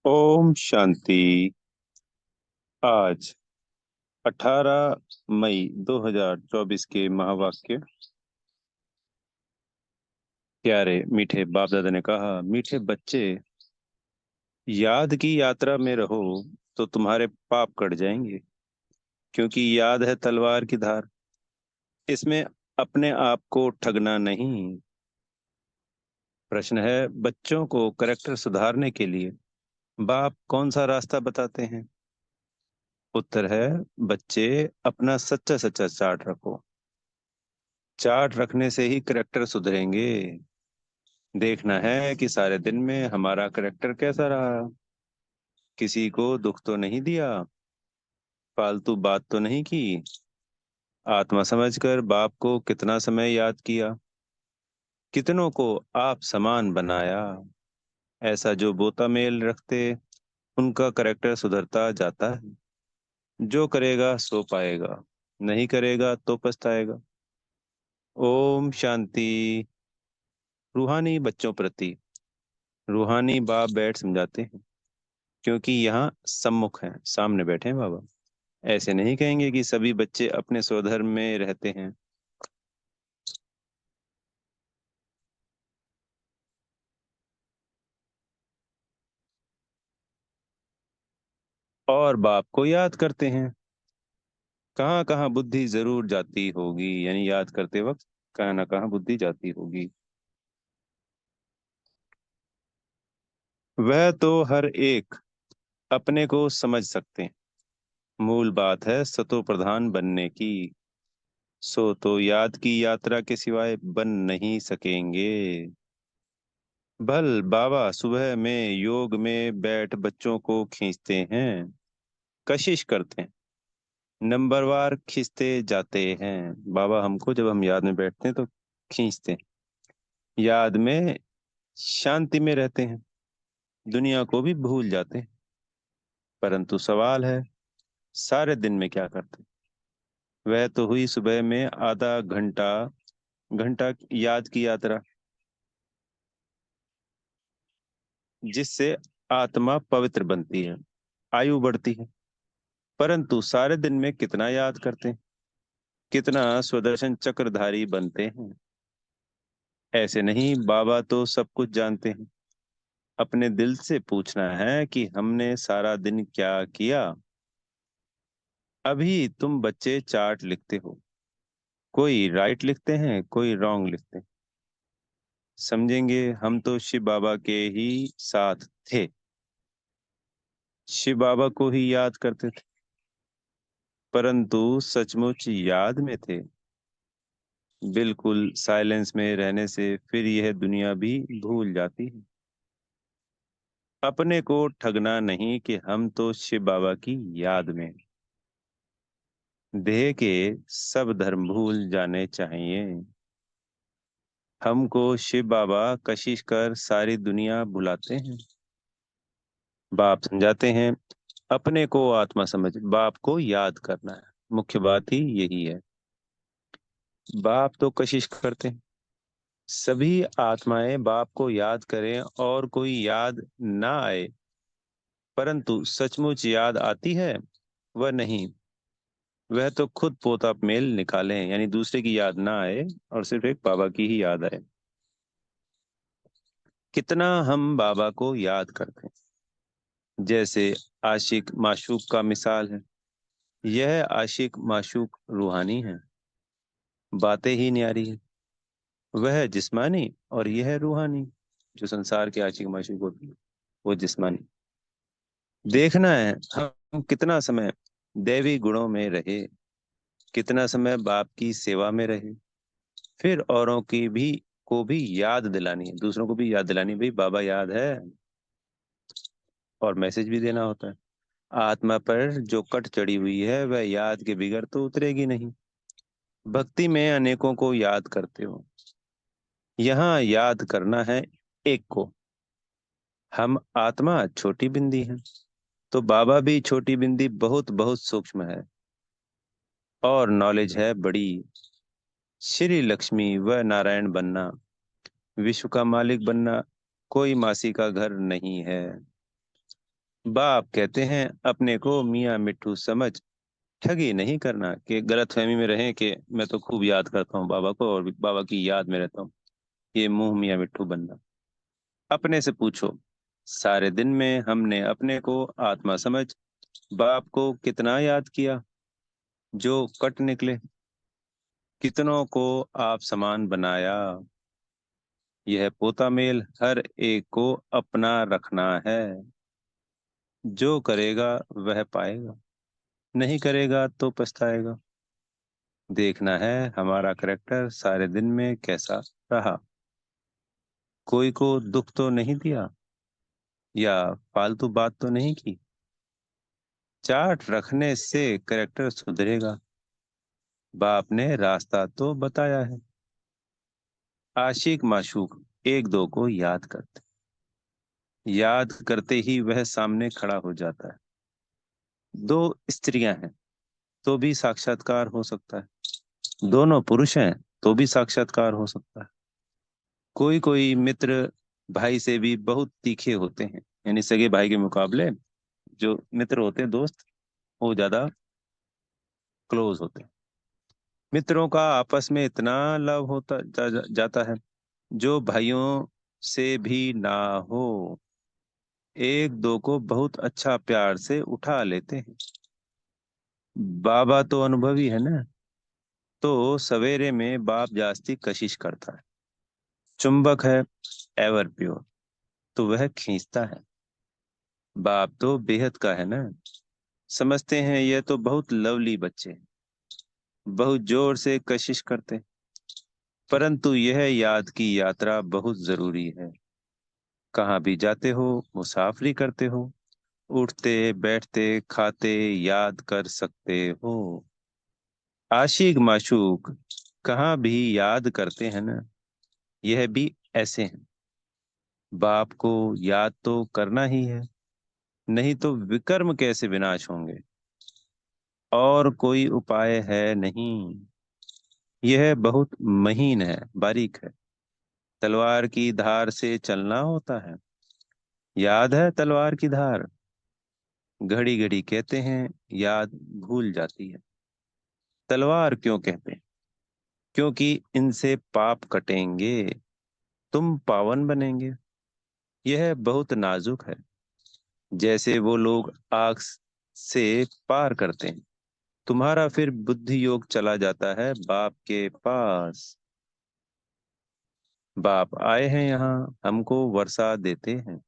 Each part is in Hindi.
ओम शांति। आज 18 मई 2024 के महावाक्य। प्यारे मीठे बाप दादा ने कहा, मीठे बच्चे, याद की यात्रा में रहो तो तुम्हारे पाप कट जाएंगे, क्योंकि याद है तलवार की धार। इसमें अपने आप को ठगना नहीं। प्रश्न है, बच्चों को करेक्टर सुधारने के लिए बाप कौन सा रास्ता बताते हैं? उत्तर है, बच्चे, अपना सच्चा सच्चा चार्ट रखो। चार्ट रखने से ही करेक्टर सुधरेंगे। देखना है कि सारे दिन में हमारा करेक्टर कैसा रहा। किसी को दुख तो नहीं दिया, फालतू बात तो नहीं की, आत्मा समझकर बाप को कितना समय याद किया, कितनों को आप समान बनाया। ऐसा जो बोता मेल रखते, उनका करेक्टर सुधरता जाता है। जो करेगा सो पाएगा, नहीं करेगा तो पछताएगा। ओम शांति। रूहानी बच्चों प्रति रूहानी बाप बैठ समझाते हैं, क्योंकि यहाँ सम्मुख हैं, सामने बैठे हैं बाबा। ऐसे नहीं कहेंगे कि सभी बच्चे अपने स्वधर्म में रहते हैं। और बाप को याद करते हैं। कहाँ कहाँ बुद्धि जरूर जाती होगी, यानी याद करते वक्त कहाँ ना कहाँ बुद्धि जाती होगी। वह तो हर एक अपने को समझ सकते हैं। मूल बात है सतो प्रधान बनने की। सो तो याद की यात्रा के सिवाय बन नहीं सकेंगे। भल बाबा सुबह में योग में बैठ बच्चों को खींचते हैं, कशिश करते हैं, नंबरवार खींचते जाते हैं। बाबा हमको जब हम याद में बैठते हैं तो खींचते हैं। याद में शांति में रहते हैं, दुनिया को भी भूल जाते हैं। परंतु सवाल है, सारे दिन में क्या करते हैं? वह तो हुई सुबह में आधा घंटा घंटा याद की यात्रा, जिससे आत्मा पवित्र बनती है, आयु बढ़ती है। परंतु सारे दिन में कितना याद करते हैं? कितना स्वदर्शन चक्रधारी बनते हैं? ऐसे नहीं, बाबा तो सब कुछ जानते हैं। अपने दिल से पूछना है कि हमने सारा दिन क्या किया। अभी तुम बच्चे चार्ट लिखते हो, कोई राइट लिखते हैं, कोई रॉन्ग लिखते हैं। समझेंगे हम तो शिव बाबा के ही साथ थे, शिव बाबा को ही याद करते थे, परंतु सचमुच याद में थे। बिल्कुल साइलेंस में रहने से फिर यह दुनिया भी भूल जाती है। अपने को ठगना नहीं कि हम तो शिव बाबा की याद में। देह के सब धर्म भूल जाने चाहिए। हमको शिव बाबा कशिश कर सारी दुनिया बुलाते हैं। बाप समझाते हैं, अपने को आत्मा समझ बाप को याद करना है। मुख्य बात ही यही है। बाप तो कशिश करते हैं, सभी आत्माएं बाप को याद करें और कोई याद ना आए। परंतु सचमुच याद आती है वह नहीं। वह तो खुद पोता मेल निकालें, यानी दूसरे की याद ना आए और सिर्फ एक बाबा की ही याद आए। कितना हम बाबा को याद करते हैं, जैसे आशिक माशूक का मिसाल है। यह आशिक माशूक रूहानी है, बातें ही न्यारी है। वह जिस्मानी और यह रूहानी। जो संसार के आशिक माशूक होती है वो जिस्मानी। देखना है हम कितना समय दैवी गुणों में रहे, कितना समय बाप की सेवा में रहे। फिर औरों की भी को भी याद दिलानी है, दूसरों को भी याद दिलानी, भाई बाबा याद है। और मैसेज भी देना होता है। आत्मा पर जो कट चढ़ी हुई है वह याद के बिगड़ तो उतरेगी नहीं। भक्ति में अनेकों को याद करते हो, यहाँ याद करना है एक को। हम आत्मा छोटी बिंदी है, तो बाबा भी छोटी बिंदी, बहुत बहुत सूक्ष्म है। और नॉलेज है बड़ी। श्री लक्ष्मी व नारायण बनना, विश्व का मालिक बनना, कोई मासी का घर नहीं है। बाप कहते हैं अपने को मियाँ मिट्ठू समझ, ठगी नहीं करना कि गलतफहमी में रहें कि मैं तो खूब याद करता हूँ बाबा को और बाबा की याद में रहता हूँ। ये मुंह मियाँ मिट्ठू बनना। अपने से पूछो, सारे दिन में हमने अपने को आत्मा समझ बाप को कितना याद किया, जो कट निकले कितनों को आप समान बनाया। यह पोता मेल हर एक को अपना रखना है। जो करेगा वह पाएगा, नहीं करेगा तो पछताएगा। देखना है हमारा करेक्टर सारे दिन में कैसा रहा। कोई को दुख तो नहीं दिया या फालतू बात तो नहीं की। चार्ट रखने से करेक्टर सुधरेगा। बाप ने रास्ता तो बताया है। आशिक माशूक एक दो को याद करते ही वह सामने खड़ा हो जाता है। दो स्त्रियां हैं तो भी साक्षात्कार हो सकता है। दोनों पुरुष हैं तो भी साक्षात्कार हो सकता है। कोई कोई मित्र भाई से भी बहुत तीखे होते हैं, यानी सगे भाई के मुकाबले जो मित्र होते हैं, दोस्त, वो ज्यादा क्लोज होते हैं। मित्रों का आपस में इतना लव जाता है जो भाइयों से भी ना हो। एक दो को बहुत अच्छा प्यार से उठा लेते हैं। बाबा तो अनुभवी है ना, तो सवेरे में बाप जास्ती कशिश करता है। चुंबक है एवर प्योर, तो वह खींचता है। बाप तो बेहद का है ना, समझते हैं ये तो बहुत लवली बच्चे हैं, बहुत जोर से कशिश करते हैं। परंतु यह याद की यात्रा बहुत जरूरी है। कहाँ भी जाते हो, मुसाफरी करते हो, उठते बैठते खाते याद कर सकते हो। आशिक माशूक कहाँ भी याद करते हैं ना, यह भी ऐसे हैं। बाप को याद तो करना ही है, नहीं तो विकर्म कैसे विनाश होंगे। और कोई उपाय है नहीं। यह बहुत महीन है, बारीक है। तलवार की धार से चलना होता है। याद है तलवार की धार, घड़ी घड़ी कहते हैं, याद भूल जाती है। तलवार क्यों कहते हैं? क्योंकि इनसे पाप कटेंगे, तुम पावन बनेंगे। यह बहुत नाजुक है, जैसे वो लोग आग से पार करते हैं। तुम्हारा फिर बुद्धि योग चला जाता है बाप के पास। बाप आए हैं यहाँ, हमको वर्षा देते हैं।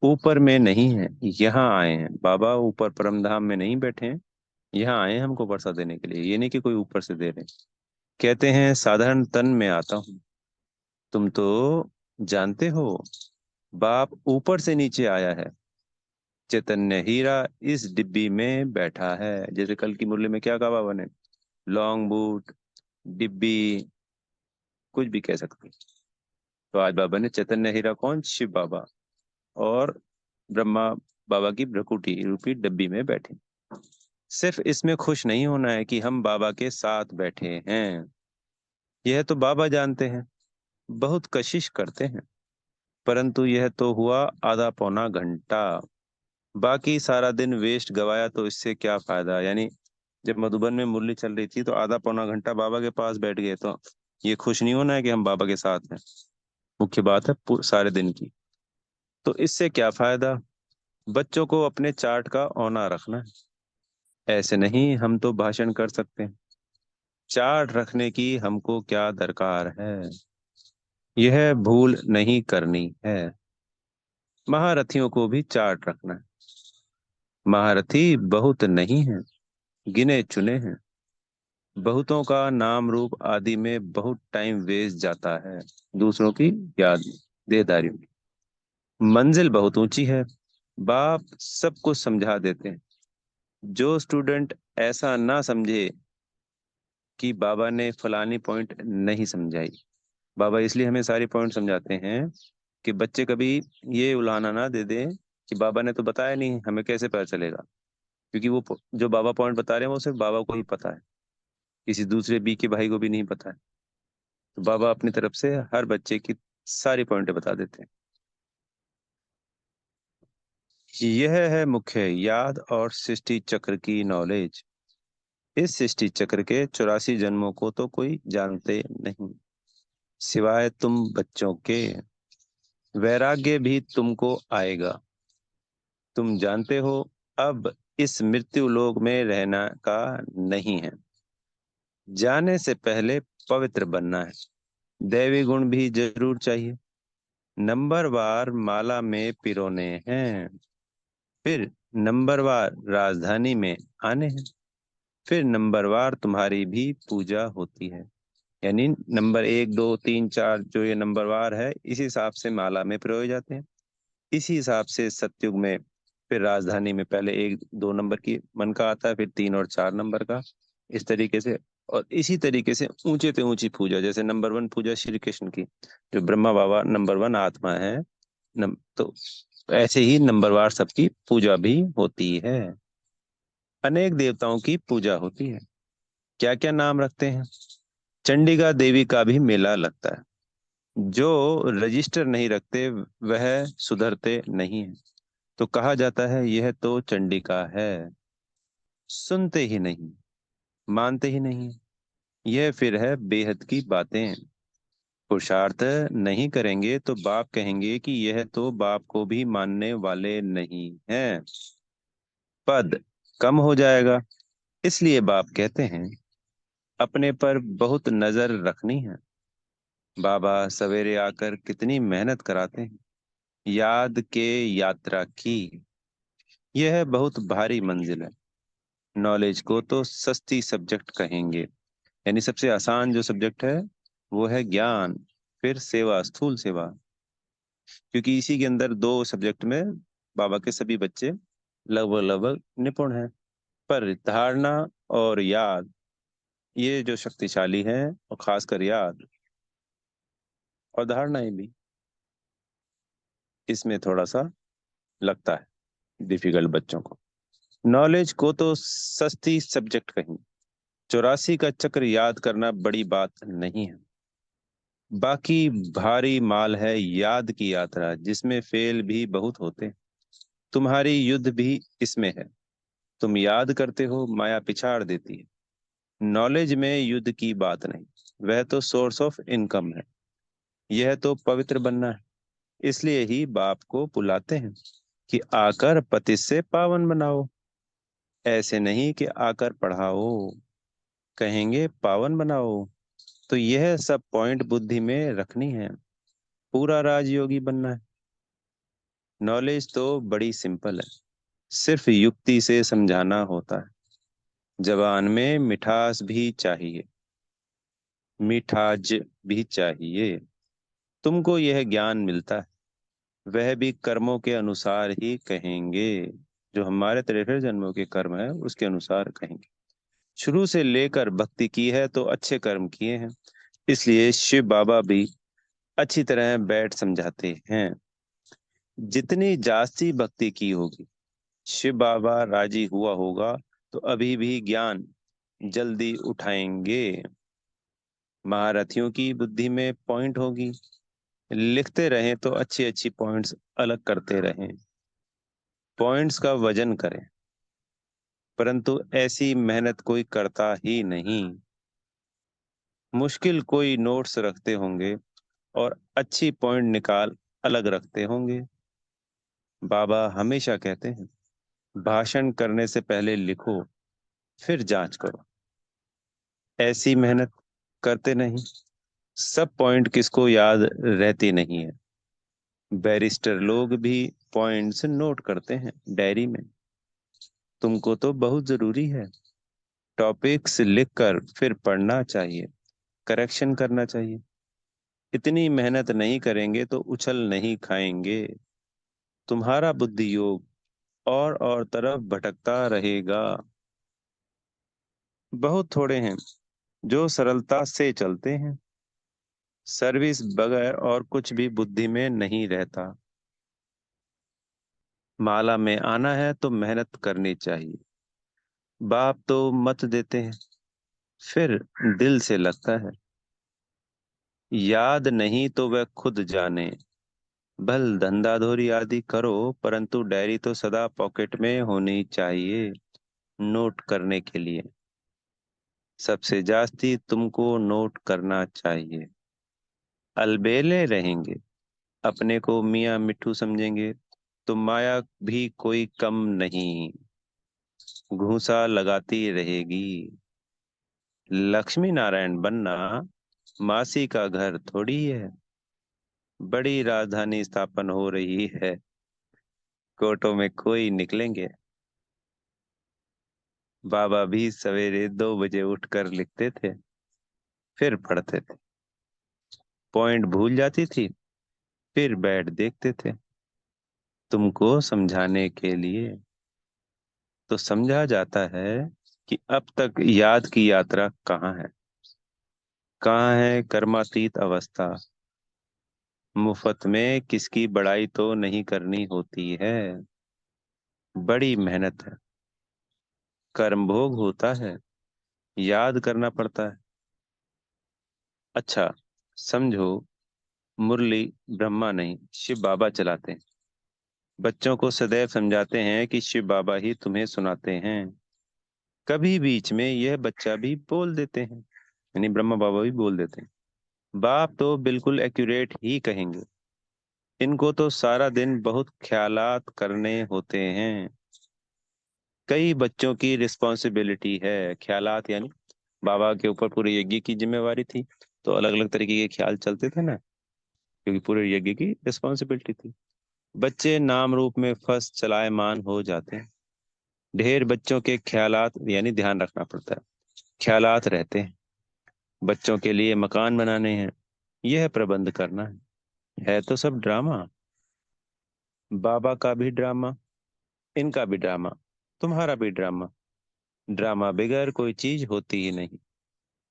ऊपर में नहीं है, यहाँ आए हैं। बाबा ऊपर परम धाम में नहीं बैठे हैं, यहाँ आए हैं हमको वर्षा देने के लिए। ये नहीं कि कोई ऊपर से दे रहे। कहते हैं साधारण तन में आता हूँ। तुम तो जानते हो बाप ऊपर से नीचे आया है। चैतन्य हीरा इस डिब्बी में बैठा है। जैसे कल की मुरली में क्या कहा बाबा ने, लॉन्ग बूट, डिब्बी, कुछ भी कह सकते हैं। तो आज बाबा ने चैतन्य हीरा कौन, शिव बाबा और ब्रह्मा बाबा की भ्रकुटी रूपी डब्बी में बैठे। सिर्फ इसमें खुश नहीं होना है कि हम बाबा के साथ बैठे हैं, यह तो बाबा जानते हैं। बहुत कशिश करते हैं, परंतु यह तो हुआ आधा पौना घंटा। बाकी सारा दिन वेस्ट गवाया तो इससे क्या फायदा। यानी जब मधुबन में मुरली चल रही थी तो आधा पौना घंटा बाबा के पास बैठ गए, तो ये खुश नहीं होना है कि हम बाबा के साथ हैं। मुख्य बात है सारे दिन की। तो इससे क्या फायदा। बच्चों को अपने चार्ट का औना रखना है। ऐसे नहीं हम तो भाषण कर सकते हैं, चार्ट रखने की हमको क्या दरकार है। यह भूल नहीं करनी है। महारथियों को भी चार्ट रखना है। महारथी बहुत नहीं है, गिने चुने हैं। बहुतों का नाम रूप आदि में बहुत टाइम वेस्ट जाता है, दूसरों की याद में, देहधारियों की। मंजिल बहुत ऊंची है, बाप सब कुछ समझा देते हैं। जो स्टूडेंट ऐसा ना समझे कि बाबा ने फलानी पॉइंट नहीं समझाई, बाबा इसलिए हमें सारी पॉइंट समझाते हैं कि बच्चे कभी ये उलाहना ना दे दे कि बाबा ने तो बताया नहीं, हमें कैसे पता चलेगा। क्योंकि वो जो बाबा पॉइंट बता रहे हैं वो सिर्फ बाबा को ही पता है, किसी दूसरे बी के भाई को भी नहीं पता है। तो बाबा अपनी तरफ से हर बच्चे की सारी पॉइंटें बता देते हैं। यह है मुख्य याद और सृष्टि चक्र की नॉलेज। इस सृष्टि चक्र के 84 जन्मों को तो कोई जानते नहीं सिवाय तुम बच्चों के। वैराग्य भी तुमको आएगा। तुम जानते हो अब इस मृत्यु लोक में रहना का नहीं है। जाने से पहले पवित्र बनना है। दैवी गुण भी जरूर चाहिए। नंबरवार माला में पिरोने हैं। फिर नंबरवार राजधानी में आने हैं। फिर नंबरवार तुम्हारी भी पूजा होती है। यानी नंबर 1 2 3 4 जो ये नंबरवार है इस हिसाब से माला में पिरोए जाते हैं। इसी हिसाब से सतयुग में फिर राजधानी में पहले 1 2 नंबर की मन का आता है, फिर 3 और 4 नंबर का। इस तरीके से और इसी तरीके से ऊंचे से ऊंची पूजा, जैसे नंबर 1 पूजा श्री कृष्ण की, जो ब्रह्मा बाबा नंबर 1 आत्मा है। तो ऐसे ही नंबरवार सबकी पूजा भी होती है। अनेक देवताओं की पूजा होती है। क्या क्या नाम रखते हैं। चंडिका देवी का भी मेला लगता है। जो रजिस्टर नहीं रखते वह सुधरते नहीं है। तो कहा जाता है यह तो चंडिका है। सुनते ही नहीं, मानते ही नहीं। यह फिर है बेहद की बातें। पुरुषार्थ नहीं करेंगे तो बाप कहेंगे कि यह तो बाप को भी मानने वाले नहीं हैं। पद कम हो जाएगा। इसलिए बाप कहते हैं अपने पर बहुत नजर रखनी है। बाबा सवेरे आकर कितनी मेहनत कराते हैं याद के यात्रा की। यह बहुत भारी मंजिल है। नॉलेज को तो सस्ती सब्जेक्ट कहेंगे। यानी सबसे आसान जो सब्जेक्ट है वो है ज्ञान, फिर सेवा, स्थूल सेवा। क्योंकि इसी के अंदर 2 सब्जेक्ट में बाबा के सभी बच्चे लगभग लगभग निपुण हैं। पर धारणा और याद, ये जो शक्तिशाली हैं, और खासकर याद और धारणाएं भी, इसमें थोड़ा सा लगता है डिफिकल्ट बच्चों को। नॉलेज को तो सस्ती सब्जेक्ट कहेंगे। 84 का चक्र याद करना बड़ी बात नहीं है। बाकी भारी माल है याद की यात्रा, जिसमें फेल भी बहुत होते हैं। तुम्हारी युद्ध भी इसमें है। तुम याद करते हो, माया पिछाड़ देती है। नॉलेज में युद्ध की बात नहीं, वह तो सोर्स ऑफ इनकम है। यह तो पवित्र बनना है। इसलिए ही बाप को बुलाते हैं कि आकर पति से पावन बनाओ। ऐसे नहीं कि आकर पढ़ाओ, कहेंगे पावन बनाओ। तो यह सब पॉइंट बुद्धि में रखनी है। पूरा राजयोगी बनना है। नॉलेज तो बड़ी सिंपल है, सिर्फ युक्ति से समझाना होता है। जबान में मिठास भी चाहिए, मिठाज भी चाहिए। तुमको यह ज्ञान मिलता है, वह भी कर्मों के अनुसार ही कहेंगे। जो हमारे 63 जन्मों के कर्म है उसके अनुसार कहेंगे। शुरू से लेकर भक्ति की है तो अच्छे कर्म किए हैं। इसलिए शिव बाबा भी अच्छी तरह बैठ समझाते हैं। जितनी जास्ती भक्ति की होगी, शिव बाबा राजी हुआ होगा तो अभी भी ज्ञान जल्दी उठाएंगे। महारथियों की बुद्धि में पॉइंट होगी। लिखते रहें तो अच्छी अच्छी पॉइंट्स अलग करते रहें। पॉइंट्स का वजन करें। परंतु ऐसी मेहनत कोई करता ही नहीं। मुश्किल कोई नोट्स रखते होंगे और अच्छी पॉइंट निकाल अलग रखते होंगे। बाबा हमेशा कहते हैं भाषण करने से पहले लिखो, फिर जांच करो। ऐसी मेहनत करते नहीं। सब पॉइंट किसको याद रहती नहीं है। बैरिस्टर लोग भी पॉइंट्स नोट करते हैं डायरी में। तुमको तो बहुत जरूरी है। टॉपिक्स लिखकर फिर पढ़ना चाहिए, करेक्शन करना चाहिए। इतनी मेहनत नहीं करेंगे तो उछल नहीं खाएंगे। तुम्हारा बुद्धि योग और तरफ भटकता रहेगा। बहुत थोड़े हैं जो सरलता से चलते हैं। सर्विस बगैर और कुछ भी बुद्धि में नहीं रहता। माला में आना है तो मेहनत करनी चाहिए। बाप तो मत देते हैं, फिर दिल से लगता है। याद नहीं तो वह खुद जाने, भल धंधाधोरी आदि करो, परंतु डायरी तो सदा पॉकेट में होनी चाहिए, नोट करने के लिए। सबसे जास्ती तुमको नोट करना चाहिए। अलबेले रहेंगे, अपने को मियाँ मिट्ठू समझेंगे, तो माया भी कोई कम नहीं, घूंसा लगाती रहेगी। लक्ष्मी नारायण बनना मासी का घर थोड़ी है, बड़ी राजधानी स्थापन हो रही है, कोर्टों में कोई निकलेंगे। बाबा भी सवेरे 2 बजे उठकर लिखते थे, फिर पढ़ते थे। पॉइंट भूल जाती थी, फिर बैठ देखते थे, तुमको समझाने के लिए। तो समझा जाता है कि अब तक याद की यात्रा कहाँ है, कहाँ है कर्मातीत अवस्था। मुफ्त में किसकी बड़ाई तो नहीं करनी होती है, बड़ी मेहनत है। कर्म भोग होता है, याद करना पड़ता है। अच्छा, समझो, मुरली ब्रह्मा नहीं, शिव बाबा चलाते हैं। बच्चों को सदैव समझाते हैं कि शिव बाबा ही तुम्हें सुनाते हैं। कभी बीच में यह बच्चा भी बोल देते हैं, यानी ब्रह्मा बाबा भी बोल देते हैं। बाप तो बिल्कुल एक्यूरेट ही कहेंगे, इनको तो सारा दिन बहुत ख्यालात करने होते हैं। कई बच्चों की रिस्पॉन्सिबिलिटी है, ख्यालात यानी बाबा के ऊपर पूरे यज्ञ की जिम्मेवारी थी, तो अलग अलग तरीके के ख्याल चलते थे ना, क्योंकि पूरे यज्ञ की रिस्पॉन्सिबिलिटी थी। बच्चे नाम रूप में फंस चलायमान हो जाते हैं। ढेर बच्चों के ख्यालात यानी ध्यान रखना पड़ता है, ख्यालात रहते हैं। बच्चों के लिए मकान बनाने हैं, यह प्रबंध करना है तो सब ड्रामा। बाबा का भी ड्रामा, इनका भी ड्रामा, तुम्हारा भी ड्रामा। ड्रामा बगैर कोई चीज होती ही नहीं,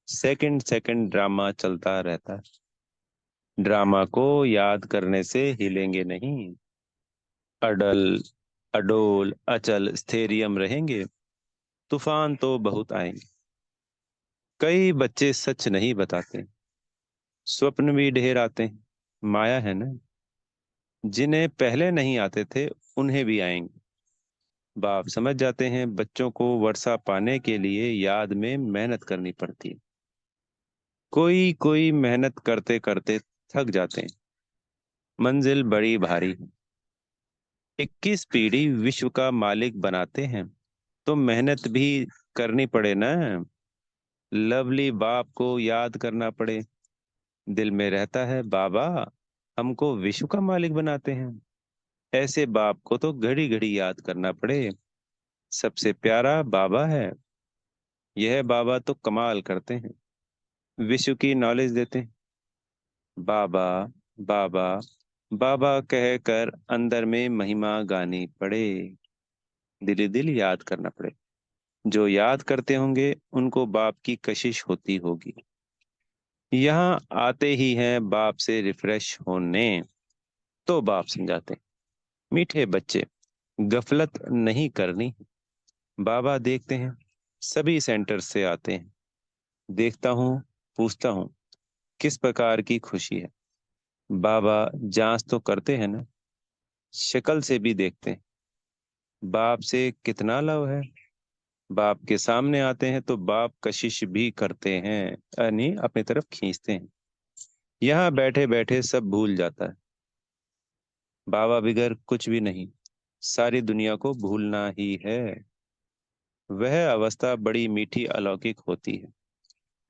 सेकंड सेकंड ड्रामा चलता रहता है। ड्रामा को याद करने से हिलेंगे नहीं, अडल अडोल अचल स्थैर्यम रहेंगे। तूफान तो बहुत आएंगे। कई बच्चे सच नहीं बताते, स्वप्न भी ढेर आते हैं, माया है ना। जिन्हें पहले नहीं आते थे, उन्हें भी आएंगे। बाप समझ जाते हैं बच्चों को वर्षा पाने के लिए याद में मेहनत करनी पड़ती है। कोई कोई मेहनत करते करते थक जाते हैं, मंजिल बड़ी भारी है। 21 पीढ़ी विश्व का मालिक बनाते हैं, तो मेहनत भी करनी पड़े ना। लवली बाप को याद करना पड़े, दिल में रहता है बाबा हमको विश्व का मालिक बनाते हैं। ऐसे बाप को तो घड़ी घड़ी याद करना पड़े, सबसे प्यारा बाबा है। यह बाबा तो कमाल करते हैं, विश्व की नॉलेज देते हैं। बाबा बाबा बाबा कह कर अंदर में महिमा गानी पड़े, दिली दिल याद करना पड़े। जो याद करते होंगे उनको बाप की कशिश होती होगी। यहाँ आते ही हैं बाप से रिफ्रेश होने, तो बाप समझाते हैं, मीठे बच्चे गफलत नहीं करनी। बाबा देखते हैं, सभी सेंटर से आते हैं। देखता हूँ, पूछता हूँ किस प्रकार की खुशी है। बाबा जांच तो करते हैं ना, शक्ल से भी देखते हैं बाप से कितना लव है। बाप के सामने आते हैं तो बाप कशिश भी करते हैं, यानी अपनी तरफ खींचते हैं। यहाँ बैठे बैठे सब भूल जाता है, बाबा बिगर कुछ भी नहीं, सारी दुनिया को भूलना ही है। वह अवस्था बड़ी मीठी अलौकिक होती है।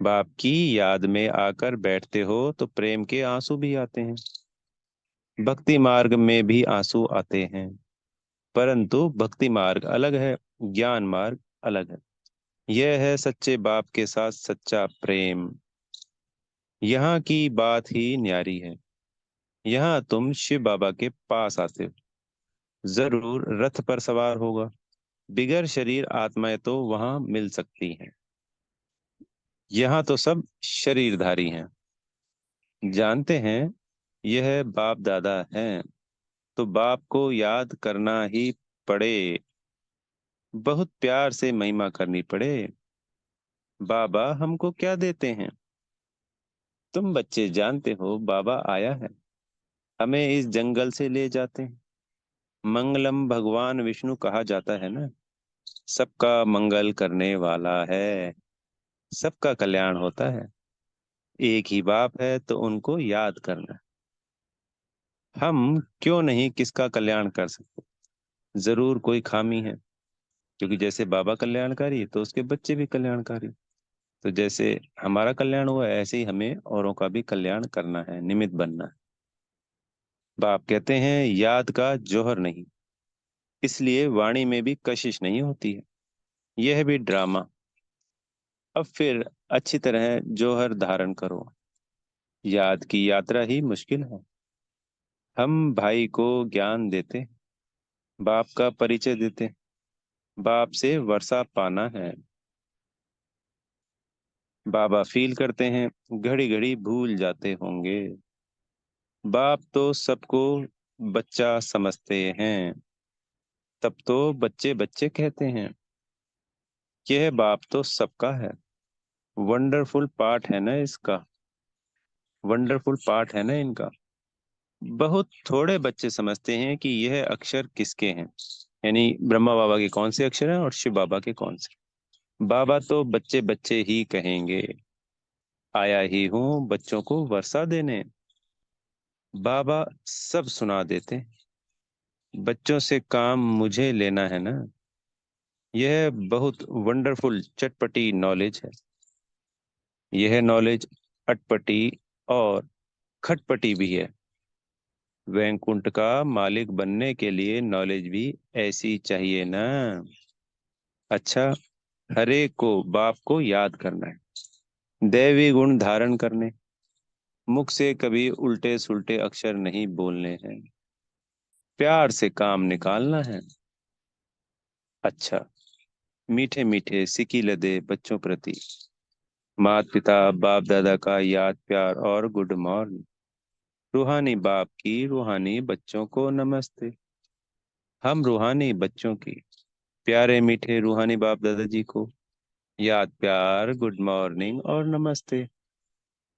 बाप की याद में आकर बैठते हो तो प्रेम के आंसू भी आते हैं। भक्ति मार्ग में भी आंसू आते हैं, परंतु भक्ति मार्ग अलग है, ज्ञान मार्ग अलग है। यह है सच्चे बाप के साथ सच्चा प्रेम। यहाँ की बात ही न्यारी है। यहाँ तुम शिव बाबा के पास आते हो, जरूर रथ पर सवार होगा, बिगर शरीर आत्माएं तो वहां मिल सकती हैं। यहाँ तो सब शरीरधारी हैं, जानते हैं यह बाप दादा हैं, तो बाप को याद करना ही पड़े, बहुत प्यार से महिमा करनी पड़े। बाबा हमको क्या देते हैं, तुम बच्चे जानते हो बाबा आया है, हमें इस जंगल से ले जाते हैं। मंगलम भगवान विष्णु कहा जाता है ना, सबका मंगल करने वाला है, सबका कल्याण होता है। एक ही बाप है तो उनको याद करना। हम क्यों नहीं किसका कल्याण कर सकते? जरूर कोई खामी है, क्योंकि जैसे बाबा कल्याणकारी तो उसके बच्चे भी कल्याणकारी। तो जैसे हमारा कल्याण हुआ है, ऐसे ही हमें औरों का भी कल्याण करना है, निमित्त बनना है। बाप कहते हैं याद का जौहर नहीं, इसलिए वाणी में भी कशिश नहीं होती है। यह भी ड्रामा। अब फिर अच्छी तरह जौहर धारण करो। याद की यात्रा ही मुश्किल है। हम भाई को ज्ञान देते, बाप का परिचय देते, बाप से वर्षा पाना है। बाबा फील करते हैं, घड़ी घड़ी भूल जाते होंगे। बाप तो सबको बच्चा समझते हैं, तब तो बच्चे बच्चे कहते हैं। यह बाप तो सबका है। वंडरफुल पार्ट है ना इसका, वंडरफुल पार्ट है ना इनका। बहुत थोड़े बच्चे समझते हैं कि यह अक्षर किसके हैं, यानी ब्रह्मा बाबा के कौन से अक्षर हैं और शिव बाबा के कौन से। बाबा तो बच्चे बच्चे ही कहेंगे, आया ही हूँ बच्चों को वर्षा देने। बाबा सब सुना देते, बच्चों से काम मुझे लेना है ना। यह बहुत वंडरफुल चटपटी नॉलेज है। यह नॉलेज अटपटी और खटपटी भी है। वैकुंठ का मालिक बनने के लिए नॉलेज भी ऐसी चाहिए ना। अच्छा, हरे को बाप को याद करना है, दैवी गुण धारण करने, मुख से कभी उल्टे सुल्टे अक्षर नहीं बोलने हैं, प्यार से काम निकालना है। अच्छा, मीठे मीठे सिकी लदे बच्चों प्रति, माता पिता बाप दादा का याद प्यार और गुड मॉर्निंग। रूहानी बाप की रूहानी बच्चों को नमस्ते। हम रूहानी बच्चों की प्यारे मीठे रूहानी बाप दादाजी को याद प्यार गुड मॉर्निंग और नमस्ते।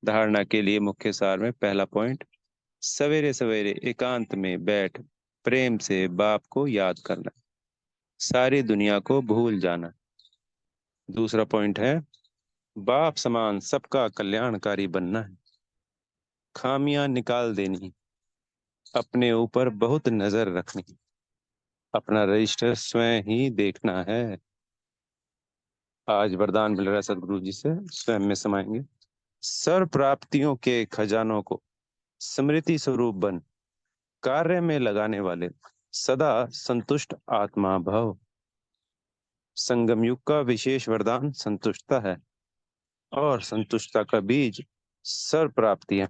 धारणा के लिए मुख्य सार में पहला पॉइंट, सवेरे सवेरे एकांत में बैठ प्रेम से बाप को याद करना, सारी दुनिया को भूल जाना। दूसरा पॉइंट है, बाप समान सबका कल्याणकारी बनना है, खामियां निकाल देनी, अपने ऊपर बहुत नजर रखनी, अपना रजिस्टर स्वयं ही देखना है। आज वरदान मिल रहा है सदगुरु जी से, स्वयं में समाएंगे। सर्व प्राप्तियों के खजानों को स्मृति स्वरूप बन, कार्य में लगाने वाले सदा संतुष्ट आत्मा भव। संगम युग का विशेष वरदान संतुष्टता है, और संतुष्टता का बीज सर्व प्राप्तियां।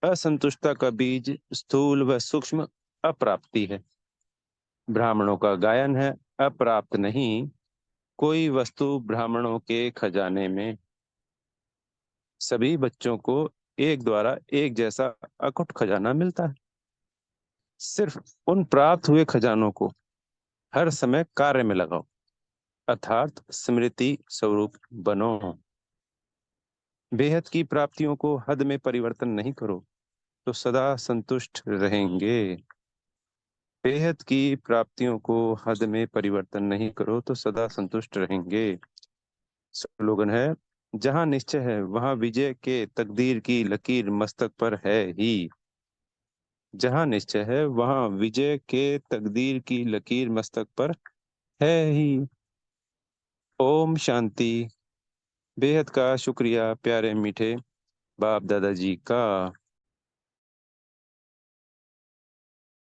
असंतुष्टता का बीज स्थूल व सूक्ष्म अप्राप्ति है। ब्राह्मणों का गायन है, अप्राप्त नहीं कोई वस्तु ब्राह्मणों के खजाने में। सभी बच्चों को एक द्वारा एक जैसा अकुट खजाना मिलता है। सिर्फ उन प्राप्त हुए खजानों को हर समय कार्य में लगाओ, अर्थात स्मृति स्वरूप बनो। बेहद की प्राप्तियों को हद में परिवर्तन नहीं करो तो सदा संतुष्ट रहेंगे। बेहद की प्राप्तियों को हद में परिवर्तन नहीं करो तो सदा संतुष्ट रहेंगे। स्लोगन है, जहां निश्चय है वहां विजय के तकदीर की लकीर मस्तक पर है ही। जहां निश्चय है वहां विजय के तकदीर की लकीर मस्तक पर है ही। ओम शांति। बेहद का शुक्रिया प्यारे मीठे बाप दादाजी का।